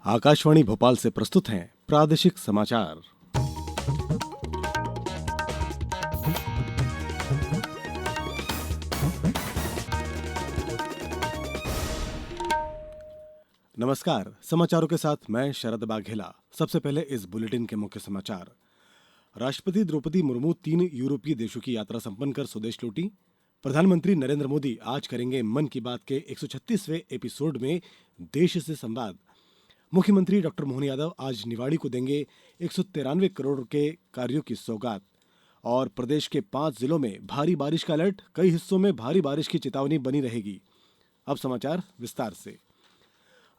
आकाशवाणी भोपाल से प्रस्तुत हैं प्रादेशिक समाचार। नमस्कार, समाचारों के साथ मैं शरद बाघेला। सबसे पहले इस बुलेटिन के मुख्य समाचार। राष्ट्रपति द्रौपदी मुर्मू 3 यूरोपीय देशों की यात्रा संपन्न कर स्वदेश लौटी। प्रधानमंत्री नरेंद्र मोदी आज करेंगे मन की बात के 136वें एपिसोड में देश से संवाद। मुख्यमंत्री डॉक्टर मोहन यादव आज निवाड़ी को देंगे 193 करोड़ के कार्यों की सौगात। और प्रदेश के 5 जिलों में भारी बारिश का अलर्ट, कई हिस्सों में भारी बारिश की चेतावनी बनी रहेगी। अब समाचार विस्तार से।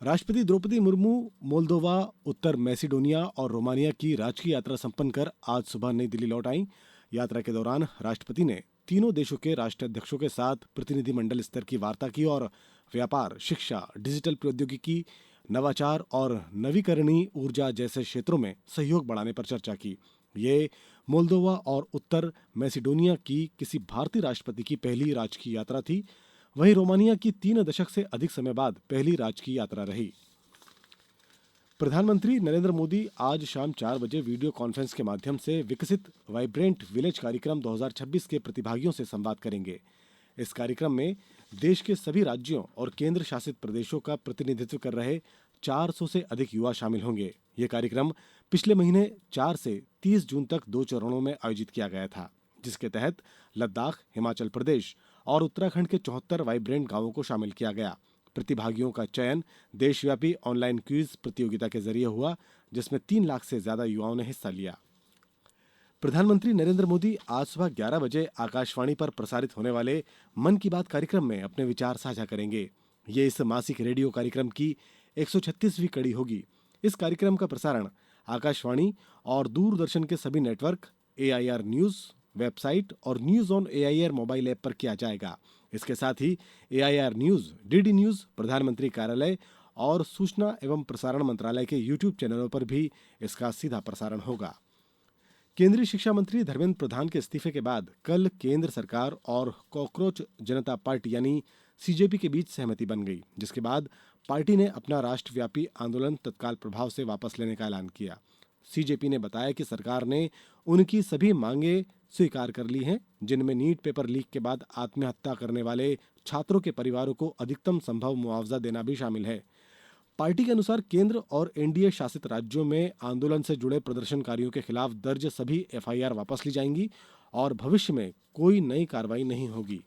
राष्ट्रपति द्रौपदी मुर्मू मोल्दोवा, उत्तर मैसिडोनिया और रोमानिया की राजकीय यात्रा संपन्न कर आज सुबह नई दिल्ली लौट आईं। यात्रा के दौरान राष्ट्रपति ने तीनों देशों के राष्ट्राध्यक्षों के साथ प्रतिनिधिमंडल स्तर की वार्ता की और व्यापार, शिक्षा, डिजिटल प्रौद्योगिकी, नवाचार और नवीकरणीय ऊर्जा जैसे क्षेत्रों में सहयोग बढ़ाने पर चर्चा की। ये मोल्दोवा और उत्तर मैसिडोनिया की किसी भारतीय राष्ट्रपति की पहली राजकीय यात्रा थी। वहीं रोमानिया की 3 दशक से अधिक समय बाद पहली राजकीय यात्रा रही। प्रधानमंत्री नरेंद्र मोदी आज शाम 4 बजे वीडियो कॉन्फ्रेंस के माध्यम से विकसित वाइब्रेंट विलेज कार्यक्रम 2026 के प्रतिभागियों से संवाद करेंगे। इस कार्यक्रम में देश के सभी राज्यों और केंद्र शासित प्रदेशों का प्रतिनिधित्व कर रहे 400 से अधिक युवा शामिल होंगे। ये कार्यक्रम पिछले महीने 4 से 30 जून तक 2 चरणों में आयोजित किया गया था, जिसके तहत लद्दाख, हिमाचल प्रदेश और उत्तराखंड के 74 वाइब्रेंट गांवों को शामिल किया गया। प्रतिभागियों का चयन देशव्यापी ऑनलाइन क्विज प्रतियोगिता के जरिए हुआ, जिसमें 3 लाख से ज्यादा युवाओं ने हिस्सा लिया। प्रधानमंत्री नरेंद्र मोदी आज सुबह 11 बजे आकाशवाणी पर प्रसारित होने वाले मन की बात कार्यक्रम में अपने विचार साझा करेंगे। ये इस मासिक रेडियो कार्यक्रम की 136वीं कड़ी होगी। इस कार्यक्रम का प्रसारण आकाशवाणी और दूरदर्शन के सभी नेटवर्क, AIR न्यूज वेबसाइट और news on AIR mobile app पर किया जाएगा। इसके साथ ही AIR न्यूज, DD न्यूज, प्रधानमंत्री कार्यालय और सूचना एवं प्रसारण मंत्रालय के YouTube चैनलों पर भी इसका सीधा प्रसारण होगा। केंद्रीय शिक्षा मंत्री धर्मेंद्र प्रधान के इस्तीफे के बाद कल केंद्र सरकार और कॉकरोच जनता पार्टी यानी CJP के बीच सहमति बन गई, जिसके बाद पार्टी ने अपना राष्ट्रव्यापी आंदोलन तत्काल प्रभाव से वापस लेने का ऐलान किया। CJP ने बताया कि सरकार ने उनकी सभी मांगें स्वीकार कर ली हैं, जिनमें नीट पेपर लीक के बाद आत्महत्या करने वाले छात्रों के परिवारों को अधिकतम संभव मुआवजा देना भी शामिल है। पार्टी के अनुसार केंद्र और NDA शासित राज्यों में आंदोलन से जुड़े प्रदर्शनकारियों के खिलाफ दर्ज सभी FIR वापस ली जाएंगी और भविष्य में कोई नई कार्रवाई नहीं होगी।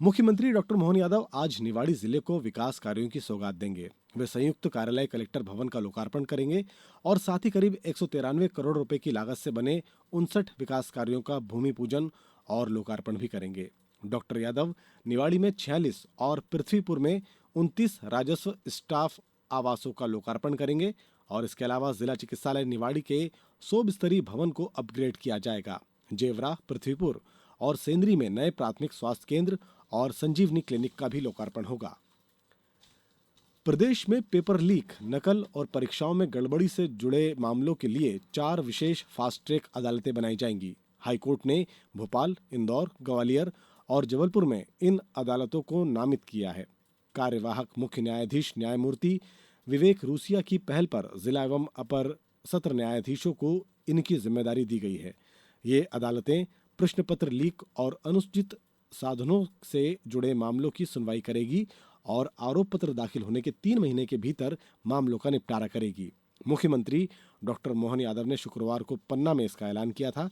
मुख्यमंत्री डॉक्टर मोहन यादव आज निवाड़ी जिले को विकास कार्यों की सौगात देंगे। वे संयुक्त कार्यालय कलेक्टर भवन का लोकार्पण करेंगे और साथ ही करीब 193 करोड़ रुपए की लागत से बने 59 विकास कार्यों का भूमि पूजन और लोकार्पण भी करेंगे। डॉक्टर यादव निवाड़ी में 46 और पृथ्वीपुर में 29 राजस्व स्टाफ आवासों का लोकार्पण करेंगे और इसके अलावा जिला चिकित्सालय निवाड़ी के 100 बिस्तरीय भवन को अपग्रेड किया जाएगा। जेवरा, पृथ्वीपुर और सेंद्री में नए प्राथमिक स्वास्थ्य केंद्र और संजीवनी क्लिनिक का भी लोकार्पण होगा। प्रदेश में पेपर लीक, नकल और परीक्षाओं में गड़बड़ी से जुड़े मामलों के लिए 4 विशेष फास्ट ट्रैक अदालतें बनाई जाएंगी। हाईकोर्ट ने भोपाल, इंदौर, ग्वालियर और जबलपुर में इन अदालतों को नामित किया है। कार्यवाहक मुख्य न्यायाधीश न्यायमूर्ति विवेक रूसिया की पहल पर जिला एवं अपर सत्र न्यायाधीशों को इनकी जिम्मेदारी दी गई है। ये अदालतें प्रश्न पत्र लीक और अनुचित साधनों से जुड़े मामलों की सुनवाई करेगी और आरोप पत्र दाखिल होने के 3 महीने के भीतर मामलों का निपटारा करेगी। मुख्यमंत्री डॉक्टर मोहन यादव ने शुक्रवार को पन्ना में इसका ऐलान किया था।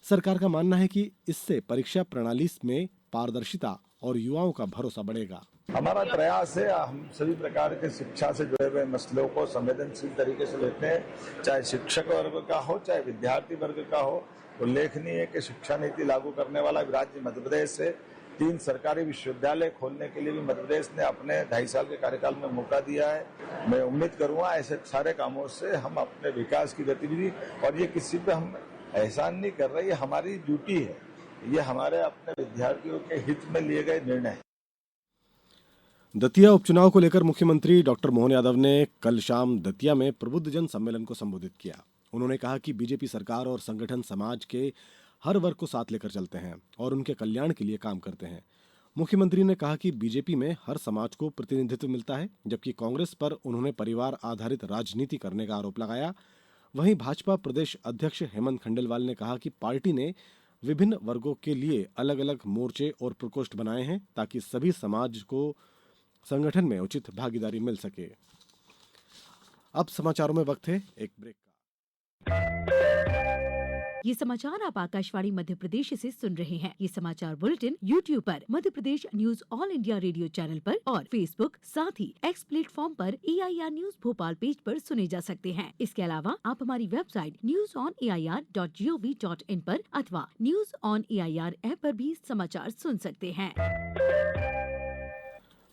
सरकार का मानना है कि इससे परीक्षा प्रणाली में पारदर्शिता और युवाओं का भरोसा बढ़ेगा। हमारा प्रयास है हम सभी प्रकार के शिक्षा से जुड़े हुए मसलों को संवेदनशील तरीके से लेते हैं, चाहे शिक्षक वर्ग का हो चाहे विद्यार्थी वर्ग का हो। उल्लेखनीय है कि शिक्षा नीति लागू करने वाला राज्य मध्य प्रदेश है। 3 सरकारी विश्वविद्यालय खोलने के लिए भी मध्य प्रदेश ने अपने 2.5 साल के कार्यकाल में मौका दिया है। मैं उम्मीद करूंगा ऐसे सारे कामों से हम अपने विकास की गतिविधि, और ये किसी पे हम एहसान नहीं कर रहे, ये हमारी ड्यूटी है, ये हमारे अपने विद्यार्थियों के हित में लिए गए निर्णय है। दतिया उपचुनाव को लेकर मुख्यमंत्री डॉक्टर मोहन यादव ने कल शाम दतिया में प्रबुद्धजन सम्मेलन को संबोधित किया। उन्होंने कहा कि बीजेपी सरकार और संगठन समाज के हर वर्ग को साथ लेकर चलते हैं और उनके कल्याण के लिए काम करते हैं। मुख्यमंत्री ने कहा कि बीजेपी में हर समाज को प्रतिनिधित्व मिलता है, जबकि कांग्रेस पर उन्होंने परिवार आधारित राजनीति करने का आरोप लगाया। वहीं भाजपा प्रदेश अध्यक्ष हेमंत खंडेलवाल ने कहा कि पार्टी ने विभिन्न वर्गों के लिए अलग अलग मोर्चे और प्रकोष्ठ बनाए हैं ताकि सभी समाज को संगठन में उचित भागीदारी मिल सके। अब समाचारों में वक्त है एक ब्रेक का। ये समाचार आप आकाशवाणी मध्य प्रदेश से सुन रहे हैं। ये समाचार बुलेटिन YouTube पर, Madhya Pradesh news all India radio channel पर और फेसबुक, साथ ही एक्स प्लेटफॉर्म पर AIR न्यूज भोपाल पेज पर सुने जा सकते हैं। इसके अलावा आप हमारी वेबसाइट newsonair.gov.in पर अथवा न्यूज ऑन AIR ऐप पर भी समाचार सुन सकते हैं।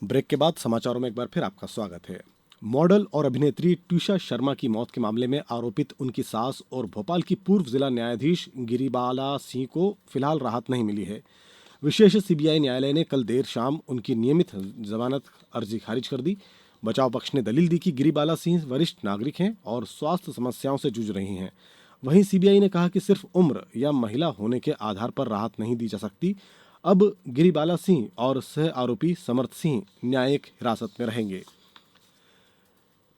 ब्रेक के बाद समाचारों में एक बार फिर आपका स्वागत है। मॉडल और अभिनेत्री ट्यूशा शर्मा की मौत के मामले में आरोपित उनकी सास और भोपाल की पूर्व जिला न्यायाधीश गिरिबाला सिंह को फिलहाल राहत नहीं मिली है। विशेष CBI न्यायालय ने कल देर शाम उनकी नियमित जमानत अर्जी खारिज कर दी। बचाव पक्ष ने दलील दी कि गिरिबाला सिंह वरिष्ठ नागरिक हैं और स्वास्थ्य समस्याओं से जूझ रही हैं। वहीं CBI ने कहा कि सिर्फ उम्र या महिला होने के आधार पर राहत नहीं दी जा सकती। अब गिरिबाला सिंह और सह आरोपी समर्थ सिंह न्यायिक हिरासत में रहेंगे।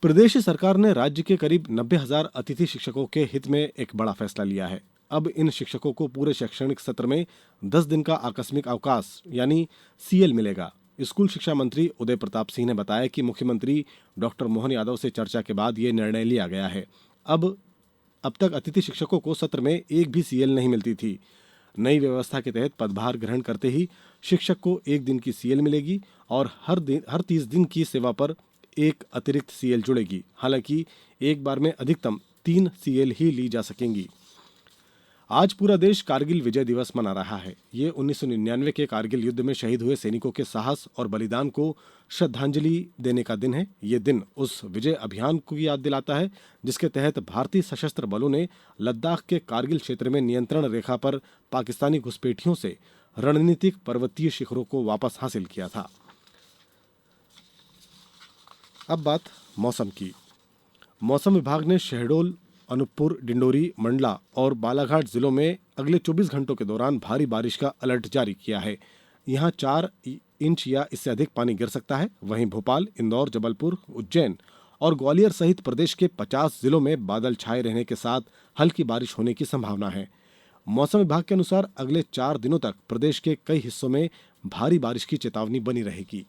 प्रदेश सरकार ने राज्य के करीब 90,000 अतिथि शिक्षकों के हित में एक बड़ा फैसला लिया है। अब इन शिक्षकों को पूरे शैक्षणिक सत्र में 10 दिन का आकस्मिक अवकाश यानी CL मिलेगा। स्कूल शिक्षा मंत्री उदय प्रताप सिंह ने बताया कि मुख्यमंत्री डॉक्टर मोहन यादव से चर्चा के बाद ये निर्णय लिया गया है। अब तक अतिथि शिक्षकों को सत्र में एक भी CL नहीं मिलती थी। नई व्यवस्था के तहत पदभार ग्रहण करते ही शिक्षक को 1 दिन की CL मिलेगी और हर 30 दिन की सेवा पर एक अतिरिक्त CL जुड़ेगी। हालांकि एक बार में अधिकतम 3 CL ही ली जा सकेंगी। आज पूरा देश कारगिल विजय दिवस मना रहा है। ये 1999 के कारगिल युद्ध में शहीद हुए सैनिकों के साहस और बलिदान को श्रद्धांजलि देने का दिन है। ये दिन उस विजय अभियान को याद दिलाता है जिसके तहत भारतीय सशस्त्र बलों ने लद्दाख के कारगिल क्षेत्र में नियंत्रण रेखा पर पाकिस्तानी घुसपैठियों से रणनीतिक पर्वतीय शिखरों को वापस हासिल किया था। अब बात मौसम की। मौसम विभाग ने शहडोल, अनूपपुर, डिंडोरी, मंडला और बालाघाट जिलों में अगले 24 घंटों के दौरान भारी बारिश का अलर्ट जारी किया है। यहां 4 इंच या इससे अधिक पानी गिर सकता है। वहीं भोपाल, इंदौर, जबलपुर, उज्जैन और ग्वालियर सहित प्रदेश के 50 जिलों में बादल छाए रहने के साथ हल्की बारिश होने की संभावना है। मौसम विभाग के अनुसार अगले 4 दिनों तक प्रदेश के कई हिस्सों में भारी बारिश की चेतावनी बनी रहेगी।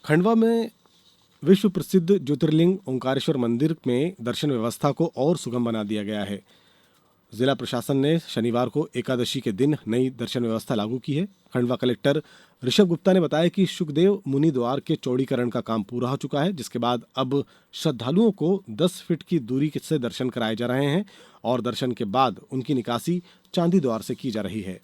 खंडवा में विश्व प्रसिद्ध ज्योतिर्लिंग ओंकारेश्वर मंदिर में दर्शन व्यवस्था को और सुगम बना दिया गया है। जिला प्रशासन ने शनिवार को एकादशी के दिन नई दर्शन व्यवस्था लागू की है। खंडवा कलेक्टर ऋषभ गुप्ता ने बताया कि सुखदेव मुनि द्वार के चौड़ीकरण का काम पूरा हो चुका है, जिसके बाद अब श्रद्धालुओं को 10 फीट की दूरी से दर्शन कराए जा रहे हैं और दर्शन के बाद उनकी निकासी चांदी द्वार से की जा रही है।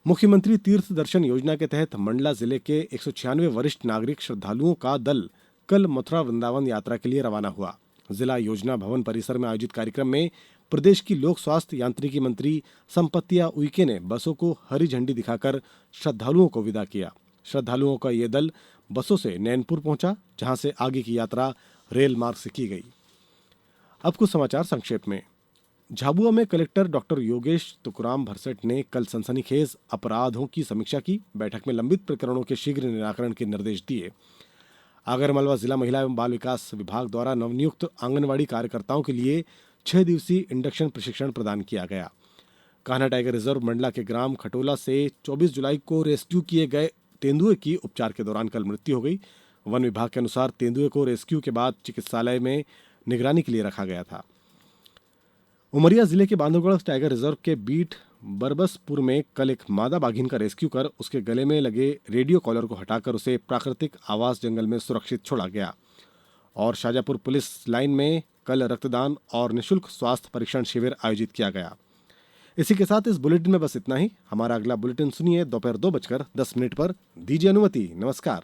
मुख्यमंत्री तीर्थ दर्शन योजना के तहत मंडला जिले के 196 वरिष्ठ नागरिक श्रद्धालुओं का दल कल मथुरा वृंदावन यात्रा के लिए रवाना हुआ। जिला योजना भवन परिसर में आयोजित कार्यक्रम में प्रदेश की लोक स्वास्थ्य यांत्रिकी मंत्री संपत्तिया उइके ने बसों को हरी झंडी दिखाकर श्रद्धालुओं को विदा किया। श्रद्धालुओं का ये दल बसों से नैनपुर पहुंचा, जहां से आगे की यात्रा रेल मार्ग से की गई। अब कुछ समाचार संक्षेप में। झाबुआ में कलेक्टर डॉक्टर योगेश तुकराम भरसट ने कल सनसनीखेज अपराधों की समीक्षा की। बैठक में लंबित प्रकरणों के शीघ्र निराकरण के निर्देश दिए। आगरमालवा जिला महिला एवं बाल विकास विभाग द्वारा नवनियुक्त आंगनवाड़ी कार्यकर्ताओं के लिए 6 दिवसीय इंडक्शन प्रशिक्षण प्रदान किया गया। कान्हा टाइगर रिजर्व मंडला के ग्राम खटोला से 24 जुलाई को रेस्क्यू किए गए तेंदुए की उपचार के दौरान कल मृत्यु हो गई। वन विभाग के अनुसार तेंदुए को रेस्क्यू के बाद चिकित्सालय में निगरानी के लिए रखा गया था। उमरिया जिले के बांधवगढ़ टाइगर रिजर्व के बीट बरबसपुर में कल एक मादा बाघिन का रेस्क्यू कर उसके गले में लगे रेडियो कॉलर को हटाकर उसे प्राकृतिक आवास जंगल में सुरक्षित छोड़ा गया। और शाजापुर पुलिस लाइन में कल रक्तदान और निःशुल्क स्वास्थ्य परीक्षण शिविर आयोजित किया गया। इसी के साथ इस बुलेटिन में बस इतना ही। हमारा अगला बुलेटिन सुनिए दोपहर 2:10 पर। दीजिए अनुमति। नमस्कार।